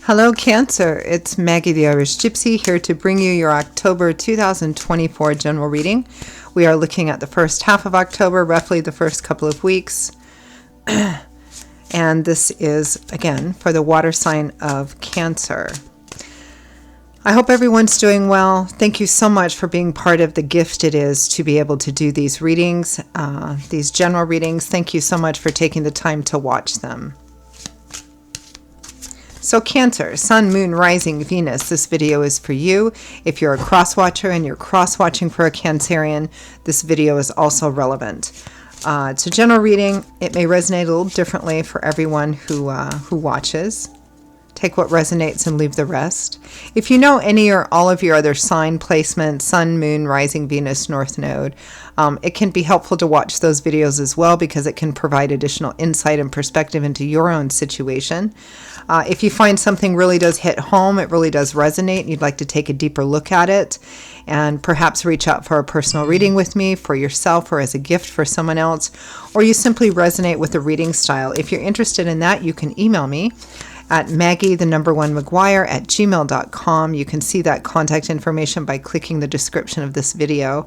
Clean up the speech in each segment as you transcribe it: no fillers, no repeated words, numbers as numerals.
Hello Cancer, it's Maggie the Irish Gypsy here to bring you your October 2024 general reading. We are looking at the first half of October, roughly the first couple of weeks. And this is, again, for the water sign of Cancer. I hope everyone's doing well. Thank you so much for being part of the gift it is to be able to do these readings, these general readings. Thank you so much for taking the time to watch them. So Cancer, Sun, Moon, Rising, Venus, this video is for you. If you're a cross-watcher and you're cross-watching for a Cancerian, this video is also relevant. It's a general reading. It may resonate a little differently for everyone who watches. Take what resonates and leave the rest. If you know any or all of your other sign placements, Sun, Moon, Rising, Venus, North Node, it can be helpful to watch those videos as well because it can provide additional insight and perspective into your own situation. If you find something really does hit home, it really does resonate, and you'd like to take a deeper look at it and perhaps reach out for a personal reading with me for yourself or as a gift for someone else, or you simply resonate with the reading style. If you're interested in that, you can email me at maggie1mcguire@gmail.com. You can see that contact information by clicking the description of this video.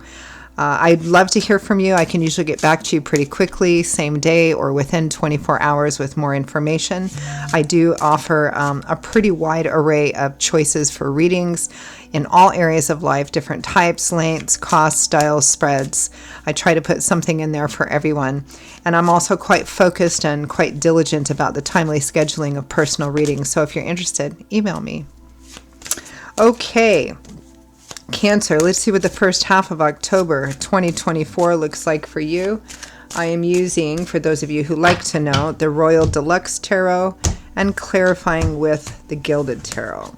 I'd love to hear from you. I can usually get back to you pretty quickly, same day or within 24 hours with more information. I do offer a pretty wide array of choices for readings in all areas of life, different types, lengths, costs, styles, spreads. I try to put something in there for everyone. And I'm also quite focused and quite diligent about the timely scheduling of personal readings. So if you're interested, email me. Okay. Cancer, let's see what the first half of October 2024 looks like for you. I am using, for those of you who like to know, the Royal Deluxe Tarot and clarifying with the Gilded Tarot.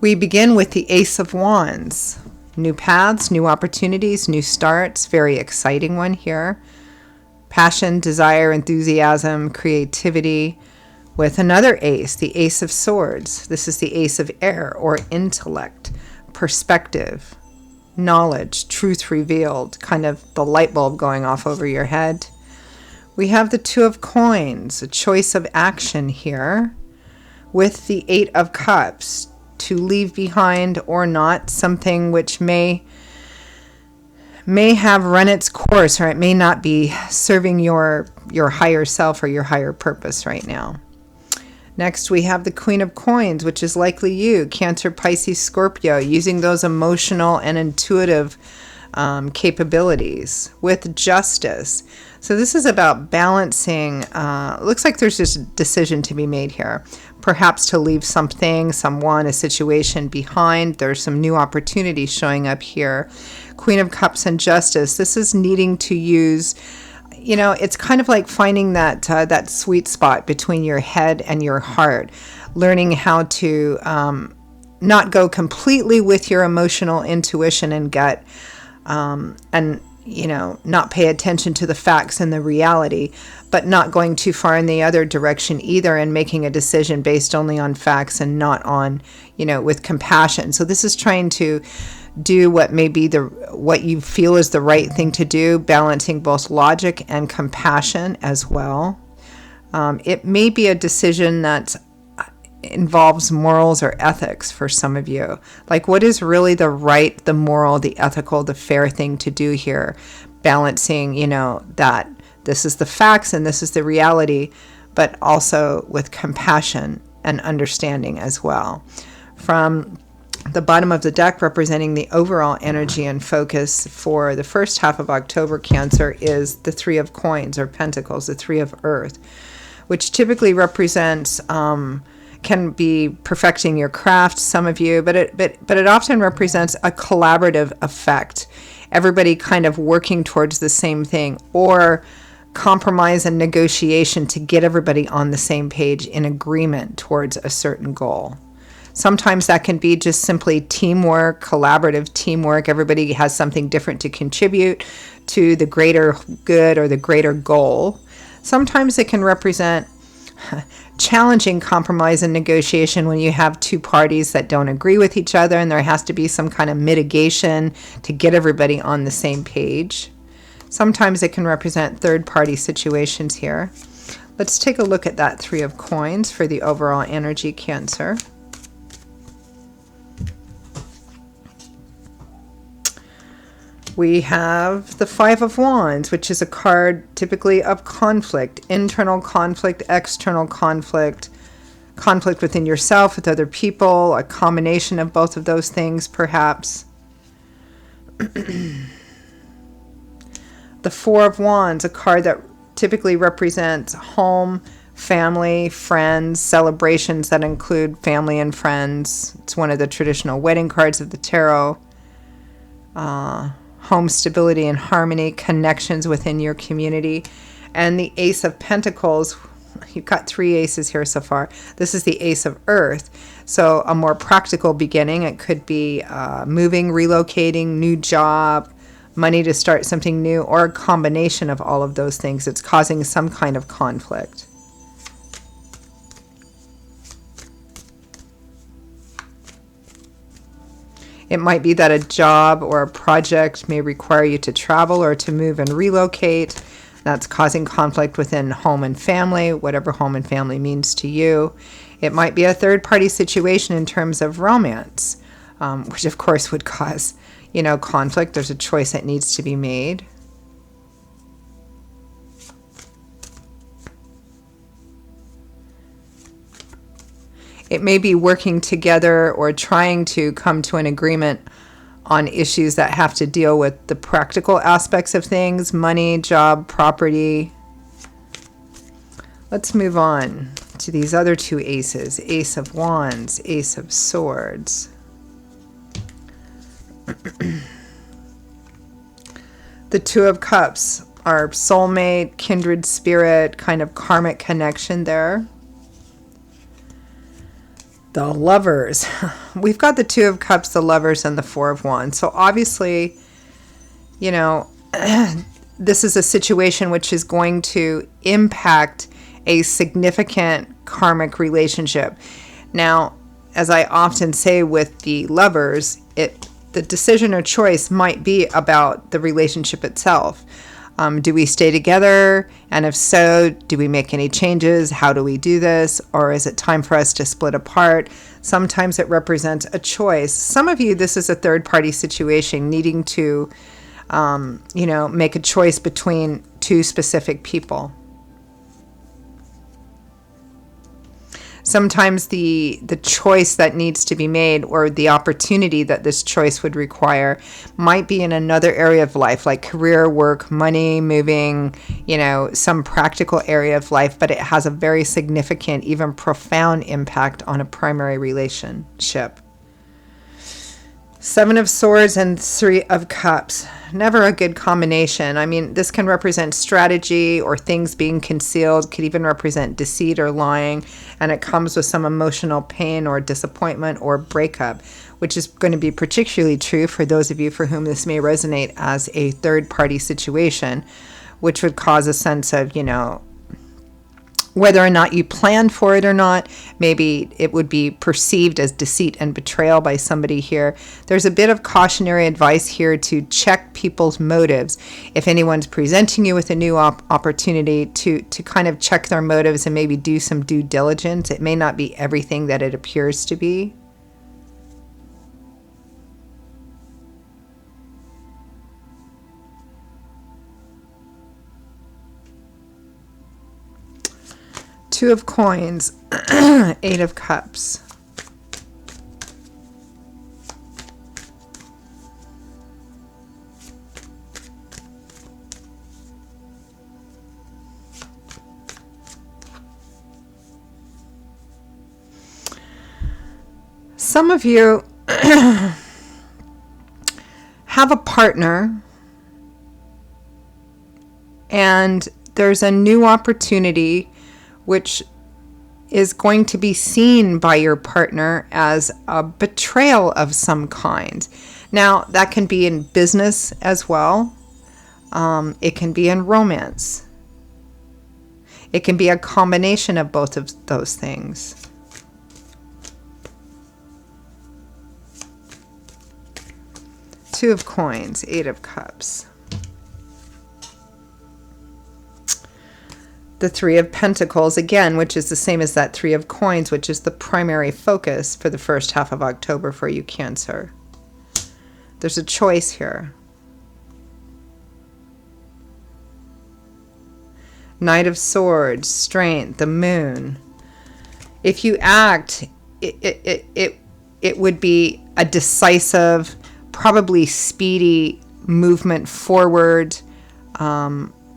We begin with the Ace of Wands. New paths, new opportunities, new starts. Very exciting one here. Passion, desire, enthusiasm, creativity. With another ace, the Ace of Swords. This is the Ace of Air, or intellect, perspective, knowledge, truth revealed, kind of the light bulb going off over your head. We have the Two of Coins, a choice of action here, with the Eight of Cups, to leave behind or not, something which may have run its course, or it may not be serving your higher self or your higher purpose right now. Next, we have the Queen of Coins, which is likely you, Cancer, Pisces, Scorpio, using those emotional and intuitive capabilities with Justice. So this is about balancing. Looks like there's just a decision to be made here. Perhaps to leave something, someone, a situation behind. There's some new opportunities showing up here. Queen of Cups and Justice. This is needing to use, it's kind of like finding that sweet spot between your head and your heart, learning how to not go completely with your emotional intuition and gut, and not pay attention to the facts and the reality, but not going too far in the other direction either, and making a decision based only on facts and not on, with compassion. So this is trying to do what may be what you feel is the right thing to do, balancing both logic and compassion as well. It may be a decision that involves morals or ethics for some of you. Like, what is really the right, the moral, the ethical, the fair thing to do here? Balancing, that this is the facts and this is the reality, but also with compassion and understanding as well. From the bottom of the deck, representing the overall energy and focus for the first half of October, Cancer, is the Three of Coins or Pentacles, the Three of Earth, which typically represents, can be perfecting your craft, some of you, but it often represents a collaborative effect. Everybody kind of working towards the same thing, or compromise and negotiation to get everybody on the same page in agreement towards a certain goal. Sometimes that can be just simply teamwork, collaborative teamwork. Everybody has something different to contribute to the greater good or the greater goal. Sometimes it can represent challenging compromise and negotiation when you have two parties that don't agree with each other, and there has to be some kind of mitigation to get everybody on the same page. Sometimes it can represent third-party situations here. Let's take a look at that Three of Coins for the overall energy, Cancer. We have the Five of Wands, which is a card typically of conflict, internal conflict, external conflict, conflict within yourself, with other people, a combination of both of those things, perhaps. The Four of Wands, a card that typically represents home, family, friends, celebrations that include family and friends. It's one of the traditional wedding cards of the tarot. Home stability and harmony, connections within your community. And the Ace of Pentacles, you've got three aces here so far. This is the Ace of Earth. So a more practical beginning. It could be moving, relocating, new job, money to start something new, or a combination of all of those things. It's causing some kind of conflict. It might be that a job or a project may require you to travel or to move and relocate. That's causing conflict within home and family, whatever home and family means to you. It might be a third-party situation in terms of romance, which of course would cause, conflict. There's a choice that needs to be made. It may be working together or trying to come to an agreement on issues that have to deal with the practical aspects of things, money, job, property. Let's move on to these other two aces, Ace of Wands, Ace of Swords. The Two of Cups, our soulmate, kindred spirit, kind of karmic connection there. The Lovers. We've got the Two of Cups, the Lovers, and the Four of Wands. So obviously, this is a situation which is going to impact a significant karmic relationship. Now, as I often say with the Lovers, the decision or choice might be about the relationship itself. Do we stay together? And if so, do we make any changes? How do we do this? Or is it time for us to split apart? Sometimes it represents a choice. Some of you, this is a third-party situation, needing to, make a choice between two specific people. Sometimes the choice that needs to be made, or the opportunity that this choice would require, might be in another area of life, like career, work, money, moving, some practical area of life, but it has a very significant, even profound impact on a primary relationship. Seven of Swords and Three of Cups. Never a good combination. I mean, this can represent strategy or things being concealed, could even represent deceit or lying, and it comes with some emotional pain or disappointment or breakup, which is going to be particularly true for those of you for whom this may resonate as a third-party situation, which would cause a sense of, whether or not you planned for it or not. Maybe it would be perceived as deceit and betrayal by somebody here. There's a bit of cautionary advice here to check people's motives. If anyone's presenting you with a new opportunity, to kind of check their motives and maybe do some due diligence. It may not be everything that it appears to be. Two of Coins, Eight of Cups. Some of you have a partner, and there's a new opportunity which is going to be seen by your partner as a betrayal of some kind. Now, that can be in business as well. It can be in romance. It can be a combination of both of those things. Two of Coins, Eight of Cups. The Three of Pentacles, again, which is the same as that Three of Coins, which is the primary focus for the first half of October for you, Cancer. There's a choice here. Knight of Swords, Strength, the Moon. If you act, it would be a decisive, probably speedy movement forward,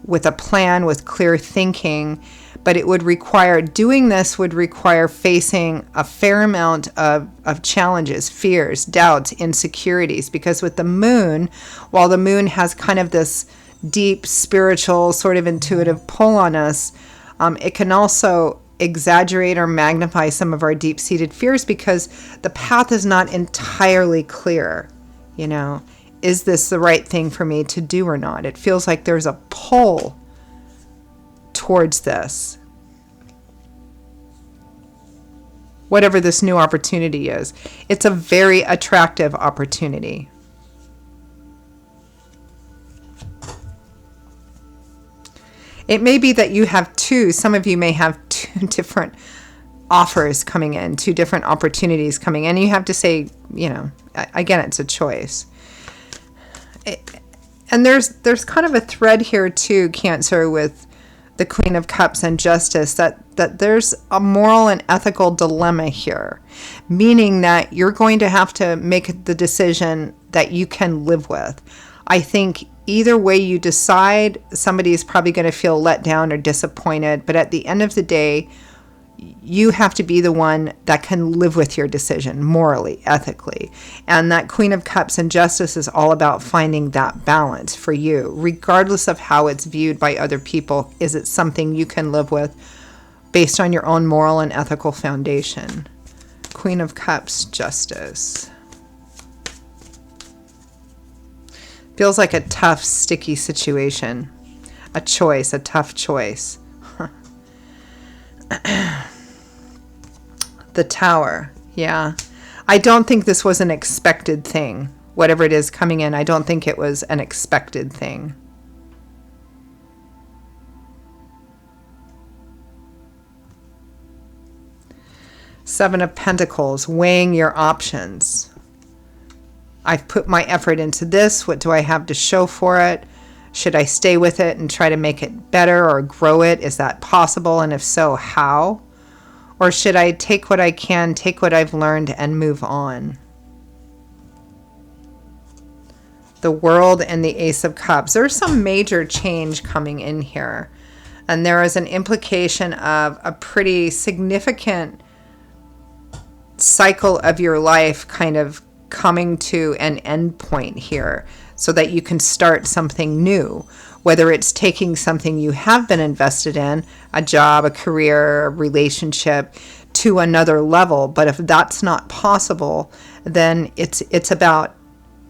with a plan, with clear thinking, but it would require, doing this would require facing a fair amount of challenges, fears, doubts, insecurities, because with the Moon, while the Moon has kind of this deep spiritual sort of intuitive pull on us, it can also exaggerate or magnify some of our deep-seated fears because the path is not entirely clear. You know, is this the right thing for me to do or not? It feels like there's a pull towards this. Whatever this new opportunity is, it's a very attractive opportunity. It may be that you have some of you may have two different offers coming in, two different opportunities coming in. You have to say, you know, again, it's a choice. And there's kind of a thread here too, Cancer, with the Queen of Cups and Justice, that there's a moral and ethical dilemma here, meaning that you're going to have to make the decision that you can live with. I think either way you decide, somebody is probably going to feel let down or disappointed, but at the end of the day, you have to be the one that can live with your decision morally, ethically. And that Queen of Cups and Justice is all about finding that balance for you, regardless of how it's viewed by other people. Is it something you can live with based on your own moral and ethical foundation? Queen of Cups, Justice. Feels like a tough, sticky situation. A choice, a tough choice. The Tower, yeah. I don't think this was an expected thing. Whatever it is coming in, I don't think it was an expected thing. Seven of Pentacles, weighing your options. I've put my effort into this. What do I have to show for it? Should I stay with it and try to make it better or grow it? Is that possible? And if so, how? Or should I take what I can, take what I've learned, and move on? The World and the Ace of Cups. There's some major change coming in here. And there is an implication of a pretty significant cycle of your life kind of coming to an end point here, so that you can start something new, whether it's taking something you have been invested in, a job, a career, a relationship, to another level. But if that's not possible, then it's about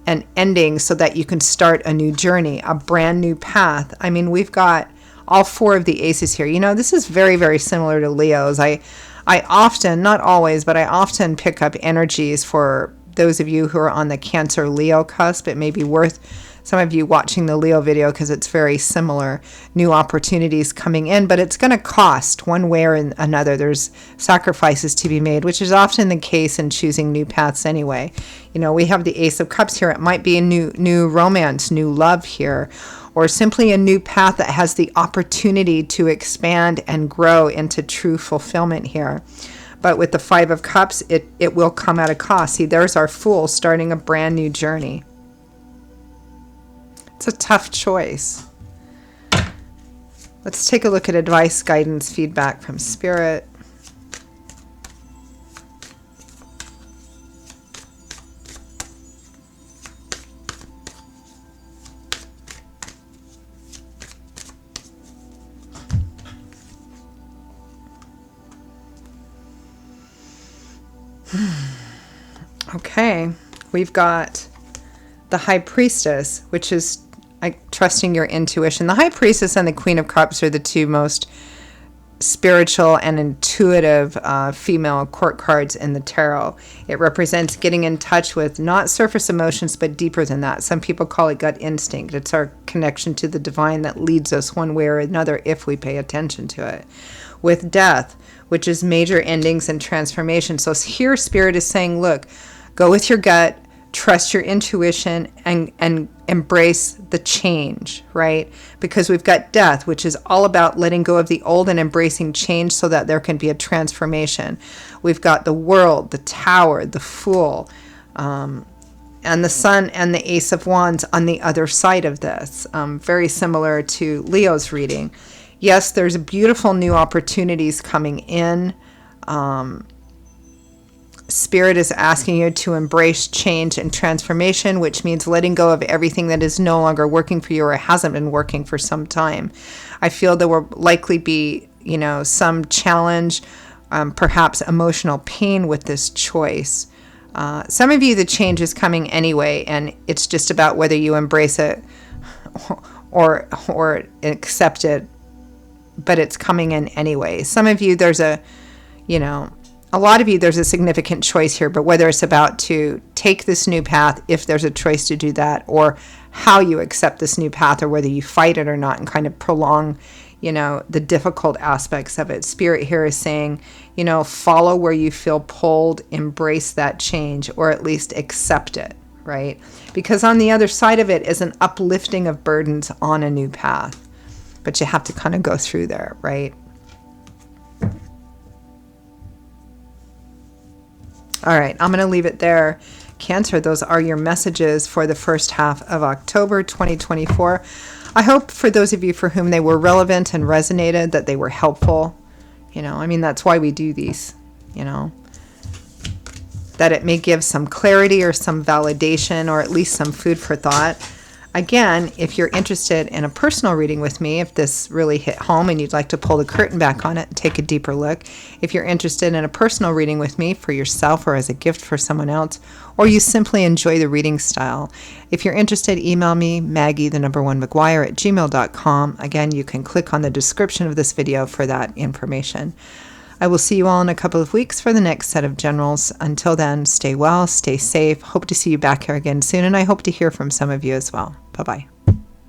an ending so that you can start a new journey, a brand new path. I mean, we've got all four of the aces here. You know, this is very, very similar to Leo's. I often, not always, but I often pick up energies for those of you who are on the Cancer-Leo cusp. It may be worth some of you watching the Leo video because it's very similar. New opportunities coming in, but it's going to cost one way or another. There's sacrifices to be made, which is often the case in choosing new paths anyway. You know, we have the Ace of Cups here. It might be a new romance, new love here, or simply a new path that has the opportunity to expand and grow into true fulfillment here. But with the Five of Cups, it will come at a cost. See, there's our Fool starting a brand new journey. It's a tough choice. Let's take a look at advice, guidance, feedback from Spirit. Okay, we've got the High Priestess, which is trusting your intuition. The High Priestess and the Queen of Cups are the two most spiritual and intuitive female court cards in the tarot. It represents getting in touch with not surface emotions, but deeper than that. Some people call it gut instinct. It's our connection to the divine that leads us one way or another if we pay attention to it. With death, which is major endings and transformation. So here Spirit is saying, look, go with your gut, trust your intuition, and embrace the change, right? Because we've got death, which is all about letting go of the old and embracing change so that there can be a transformation. We've got the World, the Tower, the Fool, and the Sun and the Ace of Wands on the other side of this. Very similar to Leo's reading. Yes, there's beautiful new opportunities coming in. Spirit is asking you to embrace change and transformation, which means letting go of everything that is no longer working for you or hasn't been working for some time. I feel there will likely be, some challenge, perhaps emotional pain with this choice. Some of you, the change is coming anyway, and it's just about whether you embrace it or accept it, but it's coming in anyway. Some of you, there's a lot of you, there's a significant choice here, but whether it's about to take this new path, if there's a choice to do that, or how you accept this new path, or whether you fight it or not and kind of prolong, the difficult aspects of it. Spirit here is saying, follow where you feel pulled, embrace that change, or at least accept it, right? Because on the other side of it is an uplifting of burdens on a new path. But you have to kind of go through there, right? All right, I'm going to leave it there. Cancer, those are your messages for the first half of October 2024. I hope for those of you for whom they were relevant and resonated, that they were helpful. That's why we do these, that it may give some clarity or some validation or at least some food for thought. Again, if you're interested in a personal reading with me, if this really hit home and you'd like to pull the curtain back on it and take a deeper look, if you're interested in a personal reading with me for yourself or as a gift for someone else, or you simply enjoy the reading style, if you're interested, email me, Maggie1McGuire@gmail.com. Again, you can click on the description of this video for that information. I will see you all in a couple of weeks for the next set of generals. Until then, stay well, stay safe. Hope to see you back here again soon, and I hope to hear from some of you as well. Bye-bye.